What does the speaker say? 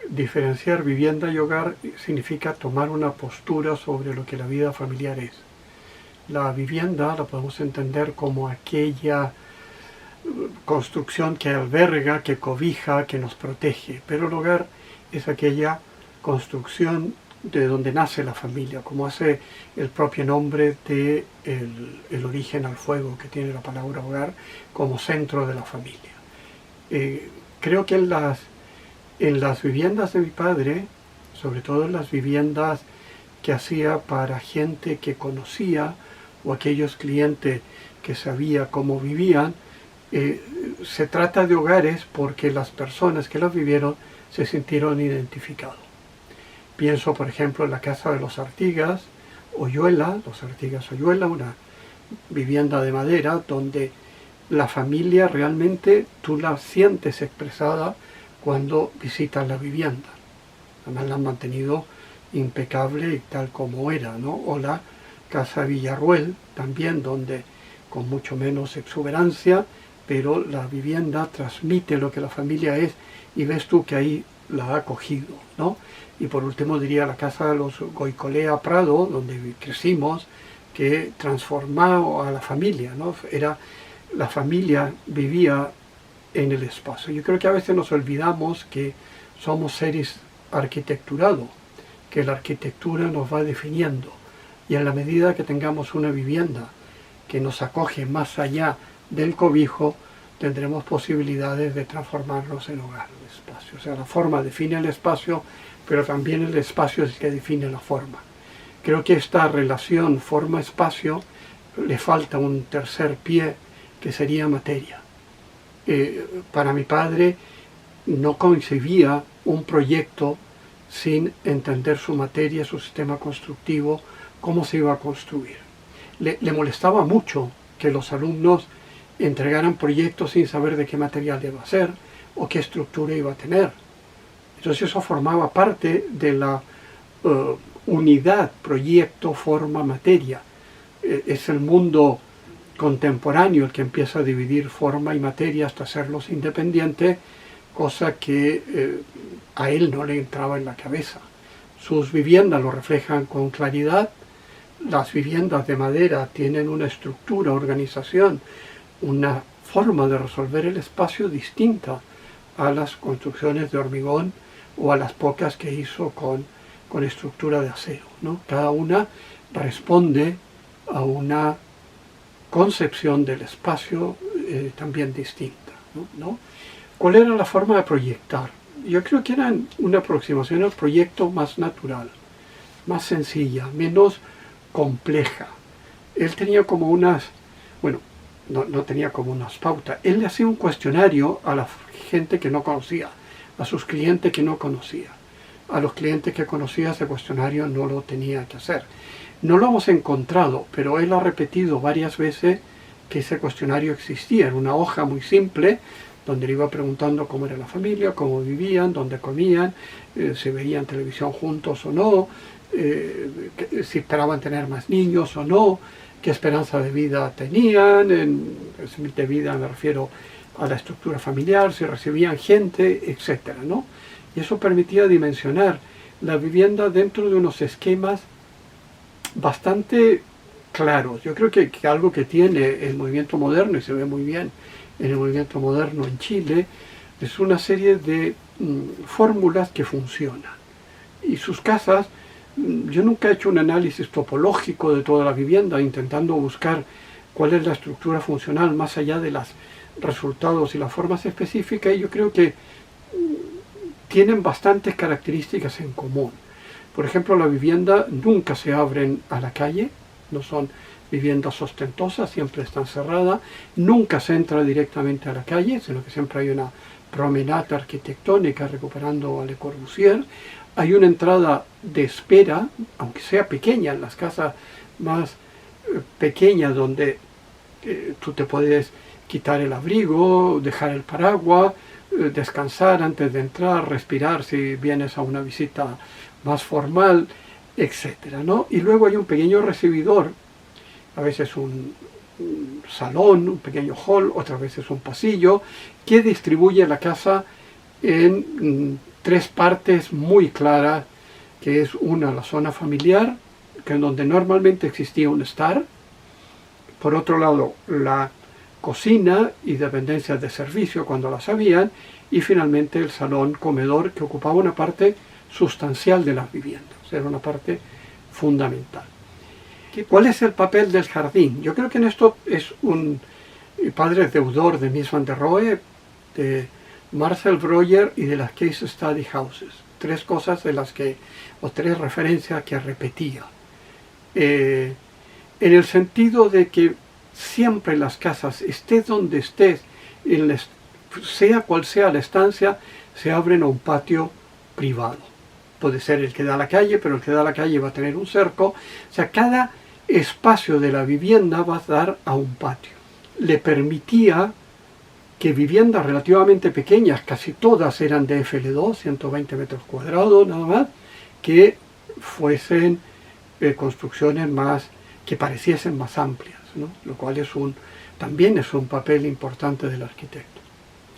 diferenciar vivienda y hogar significa tomar una postura sobre lo que la vida familiar es. La vivienda la podemos entender como aquella construcción que alberga, que cobija, que nos protege, pero el hogar es aquella construcción de donde nace la familia, como hace el propio nombre de el origen al fuego que tiene la palabra hogar como centro de la familia. Creo que en las viviendas de mi padre, sobre todo en las viviendas que hacía para gente que conocía o aquellos clientes que sabía cómo vivían, se trata de hogares porque las personas que los vivieron se sintieron identificados. Pienso, por ejemplo, en la casa de los Artigas Oyuela, una vivienda de madera donde la familia realmente tú la sientes expresada cuando visitas la vivienda. Además la han mantenido impecable y tal como era, ¿no? O la casa Villarruel también, donde con mucho menos exuberancia, pero la vivienda transmite lo que la familia es y ves tú que ahí la ha acogido, ¿no? Y por último diría la casa de los Goicolea Prado, donde crecimos, que transformó a la familia, ¿no? La familia vivía en el espacio. Yo creo que a veces nos olvidamos que somos seres arquitecturados, que la arquitectura nos va definiendo, y en la medida que tengamos una vivienda que nos acoge más allá del cobijo, tendremos posibilidades de transformarnos en hogar, en espacio. O sea, la forma define el espacio, pero también el espacio es el que define la forma. Creo que esta relación forma-espacio le falta un tercer pie, que sería materia. Para mi padre no concebía un proyecto sin entender su materia, su sistema constructivo, cómo se iba a construir. Le molestaba mucho que los alumnos entregaran proyectos sin saber de qué material iba a ser o qué estructura iba a tener. Entonces eso formaba parte de la unidad, proyecto, forma, materia. Es el mundo contemporáneo el que empieza a dividir forma y materia hasta hacerlos independientes, cosa que a él no le entraba en la cabeza. Sus viviendas lo reflejan con claridad. Las viviendas de madera tienen una estructura, organización, una forma de resolver el espacio distinta a las construcciones de hormigón o a las pocas que hizo con estructura de acero, ¿no? Cada una responde a una concepción del espacio también distinta, ¿no? ¿Cuál era la forma de proyectar? Yo creo que era una aproximación al proyecto más natural, más sencilla, menos compleja. Él tenía como no tenía como unas pautas. Él le hacía un cuestionario a la gente que no conocía, a sus clientes que no conocía. A los clientes que conocía ese cuestionario no lo tenía que hacer. No lo hemos encontrado, pero él ha repetido varias veces que ese cuestionario existía. Era una hoja muy simple donde le iba preguntando cómo era la familia, cómo vivían, dónde comían, si veían televisión juntos o no, si esperaban tener más niños o no, qué esperanza de vida tenían, de vida me refiero a la estructura familiar, si recibían gente, etcétera, ¿no? Y eso permitía dimensionar la vivienda dentro de unos esquemas bastante claros. Yo creo que algo que tiene el movimiento moderno, y se ve muy bien en el movimiento moderno en Chile, es una serie de fórmulas que funcionan. Y sus casas, yo nunca he hecho un análisis topológico de toda la vivienda, intentando buscar cuál es la estructura funcional más allá de los resultados y las formas específicas, y yo creo que tienen bastantes características en común. Por ejemplo, la vivienda nunca se abren a la calle, no son viviendas ostentosas, siempre están cerradas, nunca se entra directamente a la calle, sino que siempre hay una promenada arquitectónica recuperando a Le Corbusier. Hay una entrada de espera, aunque sea pequeña, en las casas más pequeñas donde tú te puedes quitar el abrigo, dejar el paraguas, descansar antes de entrar, respirar si vienes a una visita más formal, etcétera, ¿no? Y luego hay un pequeño recibidor, a veces un salón, un pequeño hall, otras veces un pasillo, que distribuye la casa en tres partes muy claras, que es una, la zona familiar, que es donde normalmente existía un estar. Por otro lado, la cocina y dependencias de servicio cuando las habían, y finalmente el salón comedor, que ocupaba una parte sustancial de las viviendas, era una parte fundamental. ¿Cuál es el papel del jardín? Yo creo que en esto es un padre deudor de Mies van der Rohe, de Marcel Breuer y de las Case Study Houses. Tres cosas de las que, o tres referencias que repetía. En el sentido de que siempre las casas, estés donde estés, sea cual sea la estancia, se abren a un patio privado. Puede ser el que da a la calle, pero el que da a la calle va a tener un cerco. O sea, cada espacio de la vivienda va a dar a un patio. Le permitía que viviendas relativamente pequeñas, casi todas eran de FL2, 120 metros cuadrados nada más, que fuesen construcciones más, que pareciesen más amplias, ¿no? Lo cual también es un papel importante del arquitecto.